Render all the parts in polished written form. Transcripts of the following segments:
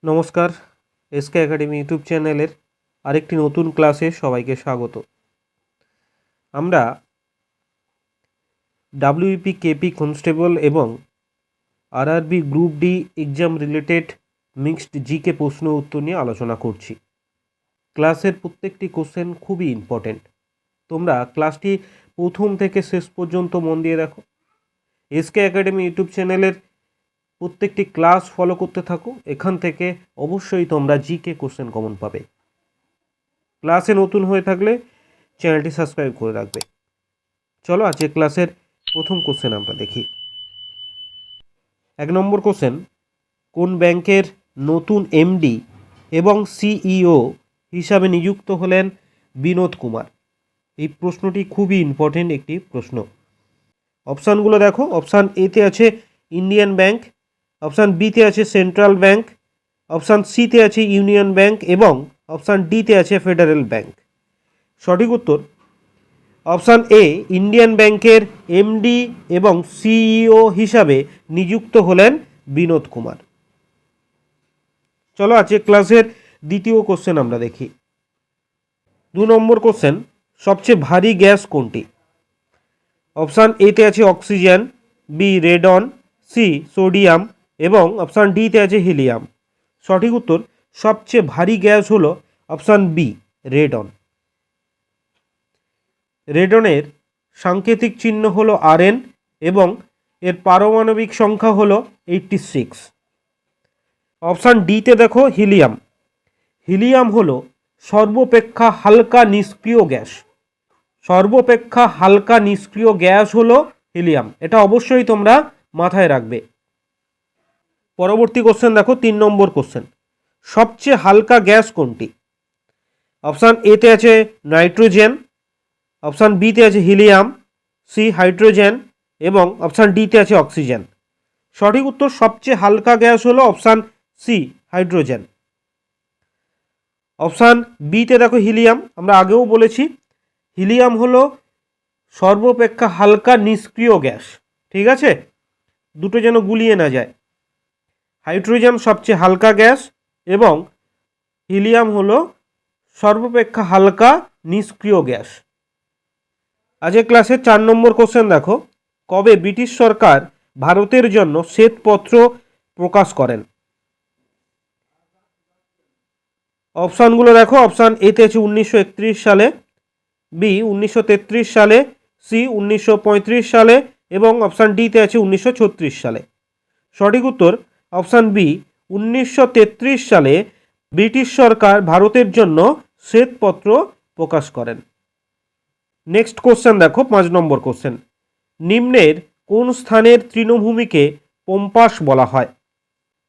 নমস্কার, SK academy YouTube চ্যানেলের আরেকটি নতুন ক্লাসে সবাইকে স্বাগত। আমরা ডাব্লিউপি কেপি কনস্টেবল এবং RRB group D exam related mixed GK প্রশ্ন উত্তর নিয়ে আলোচনা করছি। ক্লাসের প্রত্যেকটি কোশ্চেন খুবই ইম্পর্টেন্ট। তোমরা ক্লাসটি প্রথম থেকে শেষ পর্যন্ত মন দিয়ে দেখো। এসকে একাডেমি ইউটিউব চ্যানেলের প্রত্যেকটি ক্লাস ফলো করতে থাকো। এখান থেকে অবশ্যই তোমরা জিকে কোশ্চেন কমন পাবে। ক্লাসে নতুন হয়ে থাকলে চ্যানেলটি সাবস্ক্রাইব করে রাখবে। চলো আজকে ক্লাসের প্রথম কোশ্চেন আমরা দেখি। 1 নম্বর কোশ্চেন, কোন ব্যাংকের নতুন এমডি এবং সিইও হিসাবে নিযুক্ত হলেন বিনোদ কুমার? এই প্রশ্নটি খুবই ইম্পর্টেন্ট একটি প্রশ্ন। অপশানগুলো দেখো। অপশান এতে আছে ইন্ডিয়ান ব্যাংক, অপশান বিতে আছে সেন্ট্রাল ব্যাংক, অপশান সিতে আছে ইউনিয়ন ব্যাংক এবং অপশান ডিতে আছে ফেডারেল ব্যাংক। সঠিক উত্তর অপশান এ, ইন্ডিয়ান ব্যাংকের এমডি এবং সিইও হিসাবে নিযুক্ত হলেন বিনোদ কুমার। চলো আজকে ক্লাসের দ্বিতীয় কোশ্চেন আমরা দেখি। 2 নম্বর কোশ্চেন, সবচেয়ে ভারী গ্যাস কোনটি? অপশান এতে আছে oxygen, B radon, C sodium এবং অপশান ডিতে আছে হিলিয়াম। সঠিক উত্তর সবচেয়ে ভারী গ্যাস হলো অপশান বি রেডন। রেডনের সাংকেতিক চিহ্ন হলো Rn এবং এর পারমাণবিক সংখ্যা হলো 86। অপশান ডিতে দেখো হিলিয়াম। হিলিয়াম হলো সর্বাপেক্ষা হালকা নিষ্ক্রিয় গ্যাস। সর্বাপেক্ষা হালকা নিষ্ক্রিয় গ্যাস হলো হিলিয়াম। এটা অবশ্যই তোমরা মাথায় রাখবে। পরবর্তী কোশ্চেন দেখো, 3 নম্বর কোশ্চেন, সবচেয়ে হালকা গ্যাস কোনটি? অপশান এতে আছে নাইট্রোজেন, অপশান বিতে আছে হিলিয়াম, সি হাইড্রোজেন এবং অপশান ডিতে আছে অক্সিজেন। সঠিক উত্তর সবচেয়ে হালকা গ্যাস হলো অপশান সি হাইড্রোজেন। অপশান বিতে দেখো হিলিয়াম। আমরা আগেও বলেছি হিলিয়াম হলো সর্বাপেক্ষা হালকা নিষ্ক্রিয় গ্যাস। ঠিক আছে, দুটো যেন গুলিয়ে না যায়। হাইড্রোজেন সবচেয়ে হালকা গ্যাস এবং হিলিয়াম হলো সর্বাপেক্ষা হালকা নিষ্ক্রিয় গ্যাস। আজকে ক্লাসের 4 নম্বর কোশ্চেন দেখো, কবে ব্রিটিশ সরকার ভারতের জন্য শ্বেতপত্র প্রকাশ করেন? অপশানগুলো দেখো। অপশান এতে আছে 1931 সালে, বি 1933 সালে, সি 1935 সালে এবং অপশান ডিতে আছে 1936 সালে। সঠিক উত্তর অপশান বি 1933 সালে ব্রিটিশ সরকার ভারতের জন্য শ্বেতপত্র প্রকাশ করেন। নেক্সট কোশ্চেন দেখো, 5 নম্বর কোশ্চেন, নিম্নের কোন স্থানের তৃণভূমিকে পম্পাস বলা হয়?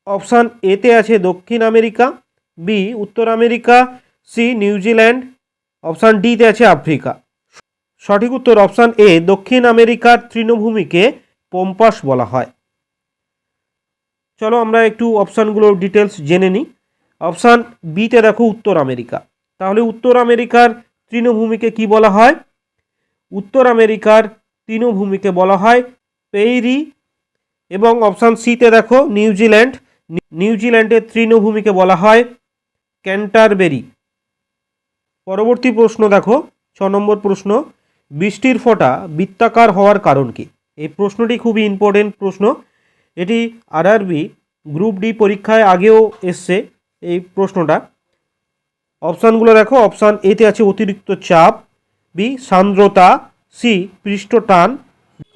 অপশান এতে আছে দক্ষিণ আমেরিকা, বি উত্তর আমেরিকা, সি নিউজিল্যান্ড, অপশান ডিতে আছে আফ্রিকা। সঠিক উত্তর অপশান এ, দক্ষিণ আমেরিকার তৃণভূমিকে পম্পাস বলা হয়। চলো আমরা একটু অপশানগুলোর ডিটেলস জেনে নিই। অপশান বিতে দেখো উত্তর আমেরিকা। তাহলে উত্তর আমেরিকার তৃণভূমিকে কি বলা হয়? উত্তর আমেরিকার তৃণভূমিকে বলা হয় পেইরি। এবং অপশান সিতে দেখো নিউজিল্যান্ড। নিউজিল্যান্ডের তৃণভূমিকে বলা হয় ক্যান্টারবেরি। পরবর্তী প্রশ্ন দেখো, 6 নম্বর প্রশ্ন, বৃষ্টির ফোঁটা বৃত্তাকার হওয়ার কারণ কি? এই প্রশ্নটি খুবই ইম্পর্টেন্ট প্রশ্ন। এটি আরআরবি গ্রুপ ডি পরীক্ষায় আগেও এসছে এই প্রশ্নটা। অপশানগুলো দেখো। অপশান এতে আছে অতিরিক্ত চাপ, বি সান্দ্রতা, সি পৃষ্ঠটান,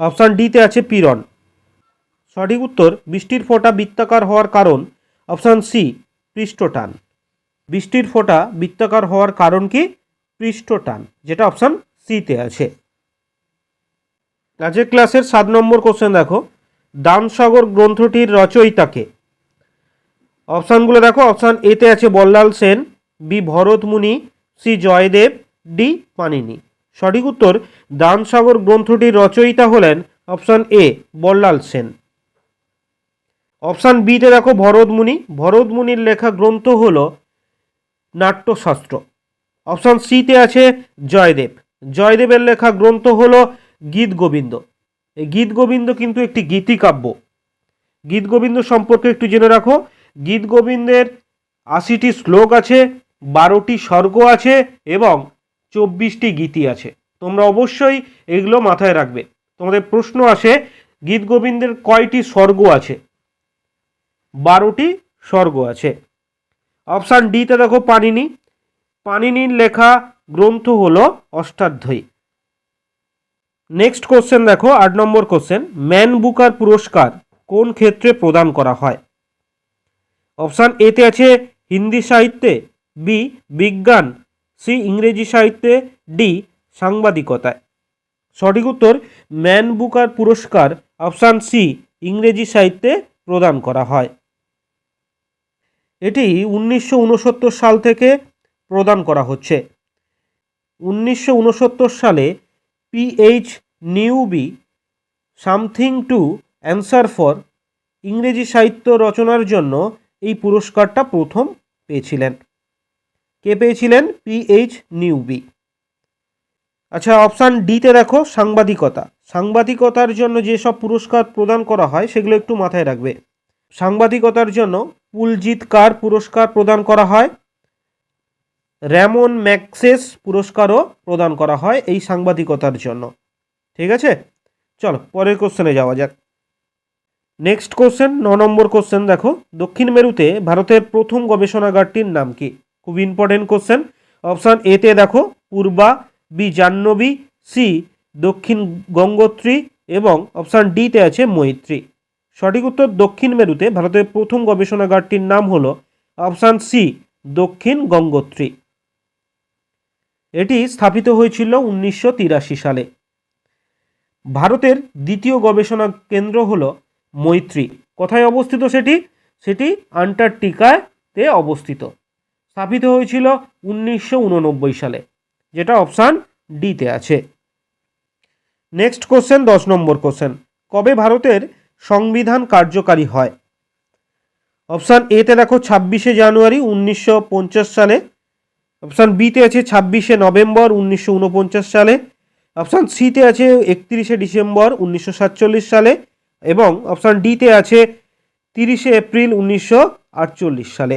অপশান ডিতে আছে পীড়ন। সঠিক উত্তর বৃষ্টির ফোঁটা বৃত্তাকার হওয়ার কারণ অপশান সি পৃষ্ঠটান। বৃষ্টির ফোঁটা বৃত্তাকার হওয়ার কারণ কি? পৃষ্ঠটান, যেটা অপশান সিতে আছে। আজকের ক্লাসের 7 নম্বর কোশ্চেন দেখো, দানসাগর গ্রন্থটির রচয়িতাকে? অপশানগুলো দেখো। অপশান এতে আছে Ballal Sen, B Bharatmuni, C Jaydev, D Panini. সঠিক উত্তর দানসাগর গ্রন্থটির রচয়িতা হলেন option A Ballal Sen. Option বিতে দেখো ভরতমুনি। ভরতমুনির লেখা গ্রন্থ হল নাট্যশাস্ত্র। অপশান সিতে আছে জয়দেব। জয়দেবের লেখা গ্রন্থ হল গীতগোবিন্দ। এই গীতগোবিন্দ কিন্তু একটি গীতিকাব্য। গীতগোবিন্দ সম্পর্কে একটু জেনে রাখো। গীতগোবিন্দের 80টি শ্লোক আছে, 12টি স্বর্গ আছে এবং 24টি গীতি আছে। তোমরা অবশ্যই এগুলো মাথায় রাখবে। তোমাদের প্রশ্ন আসে গীত গোবিন্দের কয়টি স্বর্গ আছে? 12টি স্বর্গ আছে। অপশান ডিতে দেখো পাণিনি। পাণিনির লেখা গ্রন্থ হলো অষ্টাধ্যায়ী। নেক্সট কোশ্চেন দেখো, 8 নম্বর কোশ্চেন, ম্যান বুকার পুরস্কার কোন ক্ষেত্রে প্রদান করা হয়? অপশান এতে আছে হিন্দি সাহিত্যে, বি বিজ্ঞান, সি ইংরেজি সাহিত্যে, ডি সাংবাদিকতায়। সঠিক উত্তর ম্যান বুকার পুরস্কার অপশান সি ইংরেজি সাহিত্যে প্রদান করা হয়। এটি 1969 সাল থেকে প্রদান করা হচ্ছে। 1969 সালে pH newbie something to answer for ইংরেজি সাহিত্য রচনার জন্য এই পুরস্কারটা প্রথম পেয়েছিলেন। কে পেয়েছিলেন? PH newbie. আচ্ছা, অপশান ডিতে দেখো সাংবাদিকতা। সাংবাদিকতার জন্য যেসব পুরস্কার প্রদান করা হয় সেগুলো একটু মাথায় রাখবে। সাংবাদিকতার জন্য পুলজিৎকার পুরস্কার প্রদান করা হয়, র্যামন ম্যাগসেস পুরস্কারও প্রদান করা হয় এই সাংবাদিকতার জন্য। ঠিক আছে, চলো পরের কোশ্চেনে যাওয়া যাক। নেক্সট কোশ্চেন 9 নম্বর কোশ্চেন দেখো, দক্ষিণ মেরুতে ভারতের প্রথম গবেষণাগারটির নাম কি? খুব ইম্পর্টেন্ট কোশ্চেন। অপশান এতে দেখো পূর্বা, বি জাহ্নবী, সি দক্ষিণ গঙ্গোত্রী এবং অপশান ডিতে আছে মৈত্রী। সঠিক উত্তর দক্ষিণ মেরুতে ভারতের প্রথম গবেষণাগারটির নাম হলো অপশান সি দক্ষিণ গঙ্গোত্রী। এটি স্থাপিত হয়েছিল 1983 সালে। ভারতের দ্বিতীয় গবেষণা কেন্দ্র হলো মৈত্রী। কোথায় অবস্থিত সেটি? সেটি আন্টার্কটিকাতে অবস্থিত। স্থাপিত হয়েছিল 1989 সালে, যেটা অপশান ডিতে আছে। নেক্সট কোশ্চেন 10 নম্বর কোশ্চেন, কবে ভারতের সংবিধান কার্যকারী হয়? অপশান এতে দেখো 26শে জানুয়ারি 1950 সালে, অপশান বিতে আছে 26শে নভেম্বর 1949 সালে, অপশান সিতে আছে 31শে ডিসেম্বর 1947 সালে এবং অপশান ডিতে আছে 30শে এপ্রিল 1948 সালে।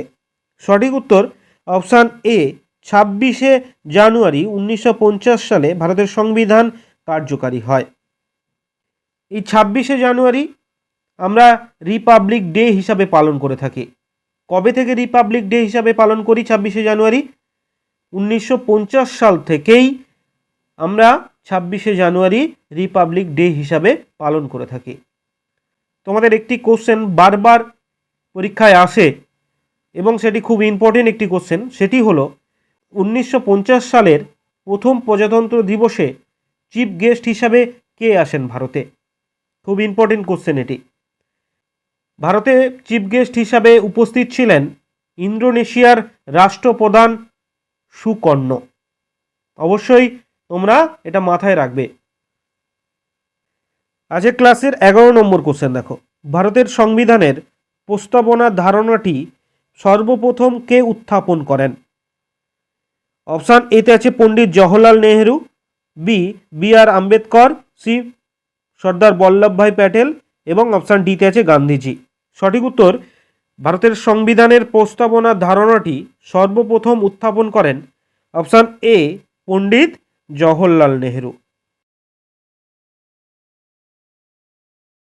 সঠিক উত্তর অপশান এ 26শে জানুয়ারি 1950 সালে ভারতের সংবিধান কার্যকারী হয়। এই 26শে জানুয়ারি আমরা রিপাবলিক ডে হিসাবে পালন করে থাকি। কবে থেকে রিপাবলিক ডে হিসাবে পালন করি 26শে জানুয়ারি? 1950 সাল থেকেই আমরা 26শে জানুয়ারি রিপাবলিক ডে হিসাবে পালন করে থাকি। তোমাদের একটি কোশ্চেন বারবার পরীক্ষায় আসে এবং সেটি খুব ইম্পর্টেন্ট একটি কোশ্চেন, সেটি হলো 1950 সালের প্রথম প্রজাতন্ত্র দিবসে চিফ গেস্ট হিসাবে কে আসেন ভারতে? খুব ইম্পর্টেন্ট কোশ্চেন এটি। ভারতে চিফ গেস্ট হিসাবে উপস্থিত ছিলেন ইন্দোনেশিয়ার রাষ্ট্রপ্রধান সুকর্ণ। অবশ্যই তোমরা এটা মাথায় রাখবে। আজকের ক্লাসের 11 নম্বর কোশ্চেন দেখো, ভারতের সংবিধানের প্রস্তাবনা ধারণাটি সর্বপ্রথম কে উত্থাপন করেন? অপশান এতে আছে পণ্ডিত জওহরলাল নেহেরু, বি বি আর আম্বেদকর, সি সর্দার বল্লভভাই প্যাটেল এবং অপশান ডিতে আছে গান্ধীজি। সঠিক উত্তর ভারতের সংবিধানের প্রস্তাবনা ধারণাটি সর্বপ্রথম উত্থাপন করেন অপশান এ পণ্ডিত জওহরলাল নেহেরু।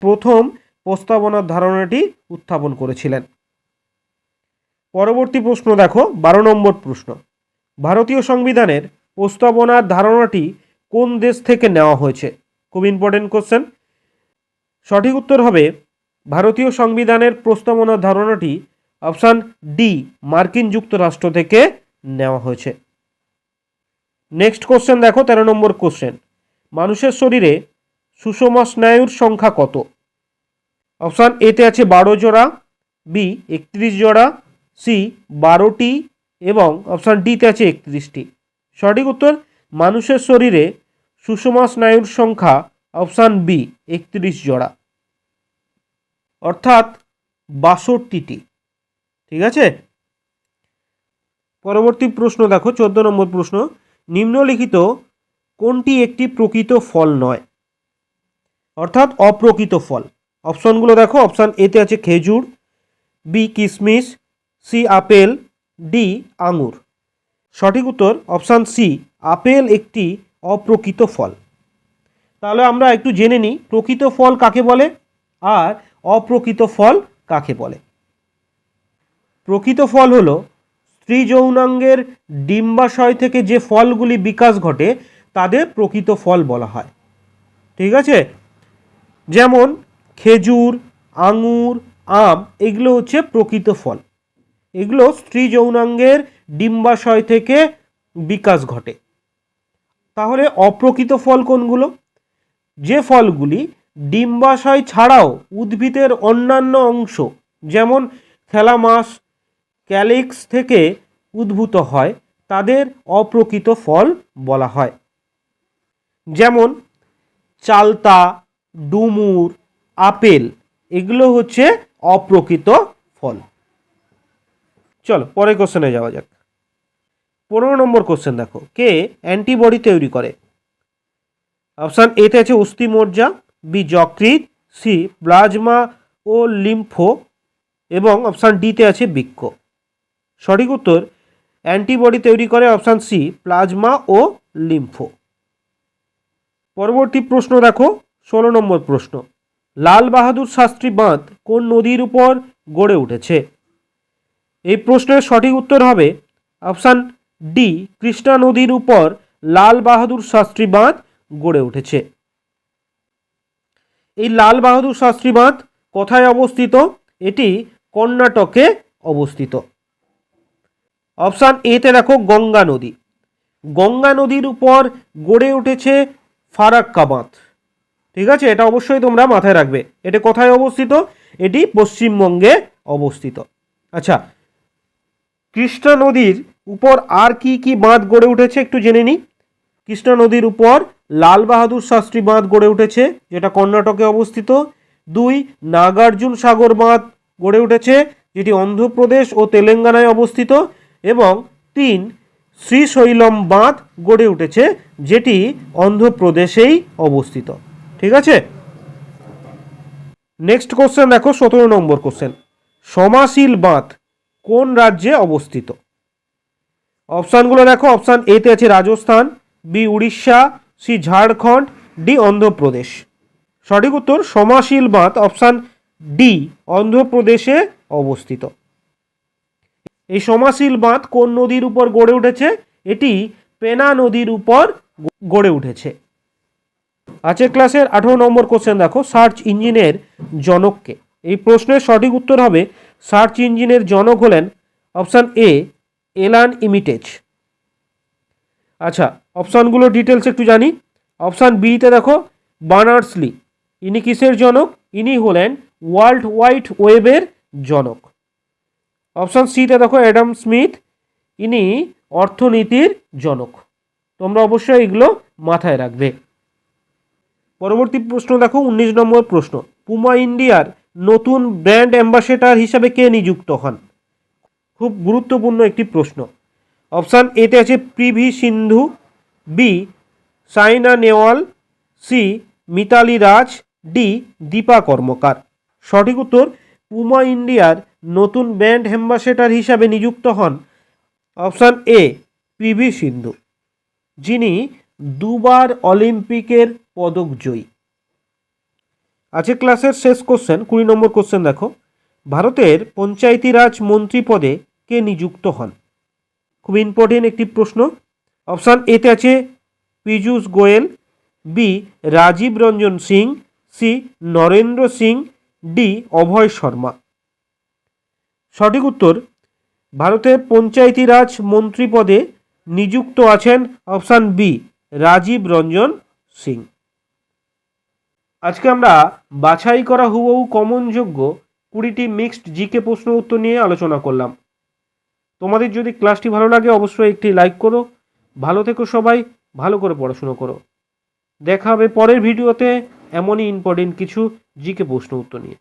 প্রথম প্রস্তাবনার ধারণাটি উত্থাপন করেছিলেন। পরবর্তী প্রশ্ন দেখো 12 নম্বর প্রশ্ন, ভারতীয় সংবিধানের প্রস্তাবনার ধারণাটি কোন দেশ থেকে নেওয়া হয়েছে? খুব ইম্পর্টেন্ট কোশ্চেন। সঠিক উত্তর হবে ভারতীয় সংবিধানের প্রস্তাবনার ধারণাটি অপশান ডি মার্কিন যুক্তরাষ্ট্র থেকে নেওয়া হয়েছে। নেক্সট কোশ্চেন দেখো 13 নম্বর কোশ্চেন, মানুষের শরীরে সুষমা স্নায়ুর সংখ্যা কত? অপশান এতে আছে 12 জোড়া, বি 31 জোড়া, সি 12টি এবং অপশান ডিতে আছে 31টি। সঠিক উত্তর মানুষের শরীরে সুষমা স্নায়ুর সংখ্যা অপশান বি 31 জোড়া, অর্থাৎ 62টি। ঠিক আছে, পরবর্তী প্রশ্ন দেখো 14 নম্বর প্রশ্ন, নিম্নলিখিত কোনটি একটি প্রকৃত ফল নয়, অর্থাৎ অপ্রকৃত ফল? অপশনগুলো দেখো, অপশান এতে আছে খেজুর, বি কিশমিশ, সি আপেল, ডি আঙুর। সঠিক উত্তর অপশান সি, আপেল একটি অপ্রকৃত ফল। তাহলে আমরা একটু জেনে নিই প্রকৃত ফল কাকে বলে আর অপ্রকৃত ফল কাকে বলে। প্রকৃত ফল হলো স্ত্রী যৌনাঙ্গের ডিম্বাশয় থেকে যে ফলগুলি বিকাশ ঘটে তাদের প্রকৃত ফল বলা হয়। ঠিক আছে, যেমন খেজুর, আঙুর, আম এগুলো হচ্ছে প্রকৃত ফল। এগুলো স্ত্রী যৌনাঙ্গের ডিম্বাশয় থেকে বিকাশ ঘটে। তাহলে অপ্রকৃত ফল কোনগুলো? যে ফলগুলি ডিম্বাশয় ছাড়াও উদ্ভিদের অন্যান্য অংশ যেমন থ্যালামাস, ক্যালিক্স থেকে উদ্ভূত হয় তাদের অপ্রকৃত ফল বলা হয়। যেমন চালতা, ডুমুর, আপেল এগুলো হচ্ছে অপ্রকৃত ফল। চলো পরের কোশ্চেনে যাওয়া যাক। 15 নম্বর কোশ্চেন দেখো, কে অ্যান্টিবডি তৈরি করে? অপশান এতে আছে অস্থিমজ্জা, বি যকৃৎ, সি প্লাজমা ও লিম্ফো এবং অপশান ডিতে আছে বৃক্ক। সঠিক উত্তর অ্যান্টিবডি তৈরি করে অপশান সি প্লাজমা ও লিম্ফো। পরবর্তী প্রশ্ন দেখো 16 নম্বর প্রশ্ন, লাল বাহাদুর শাস্ত্রী বাঁধ কোন নদীর উপর গড়ে উঠেছে? এই প্রশ্নের সঠিক উত্তর হবে অপশান ডি, কৃষ্ণা নদীর উপর লাল বাহাদুর শাস্ত্রী বাঁধ গড়ে উঠেছে। এই লাল বাহাদুর শাস্ত্রী বাঁধ কোথায় অবস্থিত? এটি কর্ণাটকে অবস্থিত। অপশান এতে দেখো গঙ্গা নদী। গঙ্গা নদীর উপর গড়ে উঠেছে ফারাক্কা বাঁধ। ঠিক আছে, এটা অবশ্যই তোমরা মাথায় রাখবে। এটা কোথায় অবস্থিত? এটি পশ্চিমবঙ্গে অবস্থিত। আচ্ছা, কৃষ্ণা নদীর উপর আর কি কি বাঁধ গড়ে উঠেছে একটু জেনে নিই। কৃষ্ণা নদীর উপর লাল বাহাদুর শাস্ত্রী বাঁধ গড়ে উঠেছে, যেটা কর্ণাটকে অবস্থিত। 2, নাগার্জুন সাগর বাঁধ গড়ে উঠেছে, যেটি অন্ধ্রপ্রদেশ ও তেলেঙ্গানায় অবস্থিত। এবং 3, শ্রীশৈলম বাঁধ গড়ে উঠেছে, যেটি অন্ধ্রপ্রদেশেই অবস্থিত। ঠিক আছে, নেক্সট কোশ্চেন দেখো 17 নম্বর কোশ্চেন, সমাশীল বাঁধ কোন রাজ্যে অবস্থিত? অপশানগুলো দেখো, অপশান এতে আছে Rajasthan, B Orissa, C Jharkhand, D Andhra Pradesh. সঠিক উত্তর সমাশীল বাঁধ অপশান ডি, অন্ধ্রপ্রদেশে অবস্থিত। এই সমাশীল বাঁধ কোন নদীর উপর গড়ে উঠেছে? এটি পেনা নদীর উপর গড়ে উঠেছে। আজকের ক্লাসের 18 নম্বর কোশ্চেন দেখো, সার্চ ইঞ্জিনের জনককে? এই প্রশ্নের সঠিক উত্তর হবে সার্চ ইঞ্জিনের জনক হলেন অপশান এ, এলান ইমিটেজ। আচ্ছা, অপশানগুলো ডিটেলস একটু জানি। অপশান বিতে দেখো বার্নার্স লি, ইনি কিসের জনক? ইনি হলেন ওয়ার্ল্ড ওয়াইড ওয়েবের জনক। অপশান সিতে দেখো অ্যাডাম স্মিথ, ইনি অর্থনীতির জনক। তোমরা অবশ্যই এগুলো মাথায় রাখবে। পরবর্তী প্রশ্ন দেখো 19 নম্বর প্রশ্ন, পুমা ইন্ডিয়ার নতুন ব্র্যান্ড অ্যাম্বাসেডর হিসাবে কে নিযুক্ত হন? খুব গুরুত্বপূর্ণ একটি প্রশ্ন। অপশান এতে আছে পিভি সিন্ধু, B Saina Nehwal, C Mithali Raj, D Dipa Karmakar. সঠিক উত্তর পুমা ইন্ডিয়ার নতুন ব্র্যান্ড অ্যাম্বাসেডর হিসাবে নিযুক্ত হন অপশান এ পিভি সিন্ধু, যিনি 2 বার অলিম্পিকের পদক জয়ী। আজকে ক্লাসের শেষ কোশ্চেন 20 নম্বর কোশ্চেন দেখো, ভারতের পঞ্চায়েতি রাজ মন্ত্রী পদে কে নিযুক্ত হন? খুব ইম্পর্টেন্ট একটি প্রশ্ন। অপশান এতে আছে Piyush Goyal, B Rajiv Ranjan Singh, C Narendra Singh, D Abhay Sharma. সঠিক উত্তর ভারতের পঞ্চায়েতি রাজ মন্ত্রী পদে নিযুক্ত আছেন অপশান বি রাজীব রঞ্জন সিং। আজকে আমরা বাছাই করা হুবহু কমনযোগ্য 20টি মিক্সড জিকে প্রশ্ন উত্তর নিয়ে আলোচনা করলাম। তোমাদের যদি ক্লাসটি ভালো লাগে অবশ্যই একটি লাইক করো। ভালো থেকো সবাই, ভালো করে পড়াশুনো করো। দেখা হবে পরের ভিডিওতে এমনই ইম্পর্টেন্ট কিছু জিকে প্রশ্ন উত্তর নিয়ে।